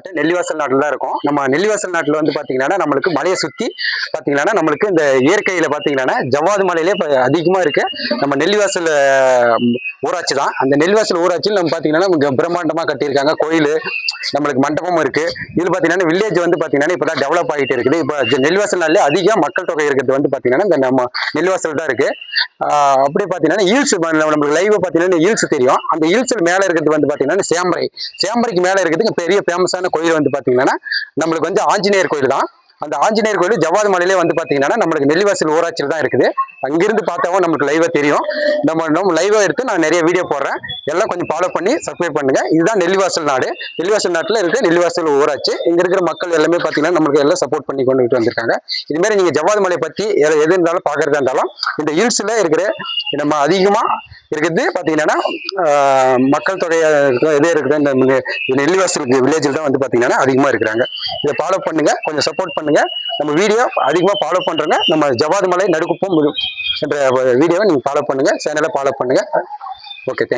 நாட்டு நெல்லிவாசல் நாட்டில் தான் இருக்கும். நம்ம நெல்லிவாசல் நாட்டில் வந்து பார்த்தீங்கன்னா நம்மளுக்கு மலையை சுற்றி பார்த்தீங்கன்னா நம்மளுக்கு இந்த இயற்கையில் பார்த்தீங்கன்னா ஜவ்வாது மலையிலே அதிகமாக இருக்கு. நம்ம நெல்லிவாசல் ஊராட்சி தான். அந்த நெல்லிவாசல் ஊராட்சியில் நம்ம பார்த்தீங்கன்னா பிரம்மாண்டமாக கட்டியிருக்காங்க கோயில், நம்மளுக்கு மண்டபமும் இருக்கு. இதில் பார்த்தீங்கன்னா வில்லேஜ் வந்து பார்த்தீங்கன்னா இப்போ தான் டெவலப் ஆகிட்டு இருக்குது. இப்போ நெல்லிவாசல் நாளிலே அதிக மக்கள் தொகை இருக்கிறது வந்து பார்த்தீங்கன்னா இந்த நம்ம நெல்லிவாசல் தான் இருக்கு. அப்படி பார்த்தீங்கன்னா ஹில்ஸ் நம்மளுக்கு லைவ் பார்த்தீங்கன்னா ஹில்ஸ் தெரியும். அந்த ஹில்ஸ் மேலே இருக்கிறது வந்து பார்த்தீங்கன்னா சேம்பரைக்கு மேலே இருக்கிறது பெரிய ஃபேமஸான கோயில் வந்து பார்த்தீங்கன்னா நம்மளுக்கு வந்து ஆஞ்சநேயர் கோயில் தான். அந்த ஆஞ்சநேயர் கோயில் ஜவ்வாது மலையிலே வந்து பார்த்தீங்கன்னா நம்மளுக்கு நெல்லிவாசல் ஊராட்சியில் தான் இருக்குது. அங்கிருந்து பார்த்தாவும் நம்மளுக்கு லைவாக தெரியும். நம்ம லைவாக எடுத்து நான் நிறைய வீடியோ போடுறேன். எல்லாம் கொஞ்சம் ஃபாலோ பண்ணி சப்ஸ்கிரைப் பண்ணுங்க. இதுதான் நெல்லிவாசல் நாடு. நெல்லிவாசல் நாட்டில் இருக்க நெல்லிவாசல் ஊராட்சி. இங்க இருக்கிற மக்கள் எல்லாமே பார்த்தீங்கன்னா நம்மளுக்கு எல்லாம் சப்போர்ட் பண்ணி கொண்டுகிட்டு வந்திருக்காங்க. இதுமாரி நீங்க ஜவ்வாது மலை பத்தி எது இருந்தாலும் பார்க்கறதா இருந்தாலும் இந்த ஹில்ஸ்ல இருக்கிற நம்ம அதிகமா இருக்குது பார்த்தீங்கன்னா மக்கள் தொகை எதே இருக்குது இந்த நெல்லிவாசலுக்கு வில்லேஜில் தான் வந்து பார்த்தீங்கன்னா அதிகமாக இருக்கிறாங்க. இதை ஃபாலோ பண்ணுங்க, கொஞ்சம் சப்போர்ட் பண்ணுங்க. நம்ம வீடியோ அதிகமாக ஃபாலோ பண்றோங்க. நம்ம ஜவ்வாது மலை நடுக்குப்பம் என்ற வீடியோவை நீங்க ஃபாலோ பண்ணுங்க, சேனலை ஃபாலோ பண்ணுங்க. Okay, thank you.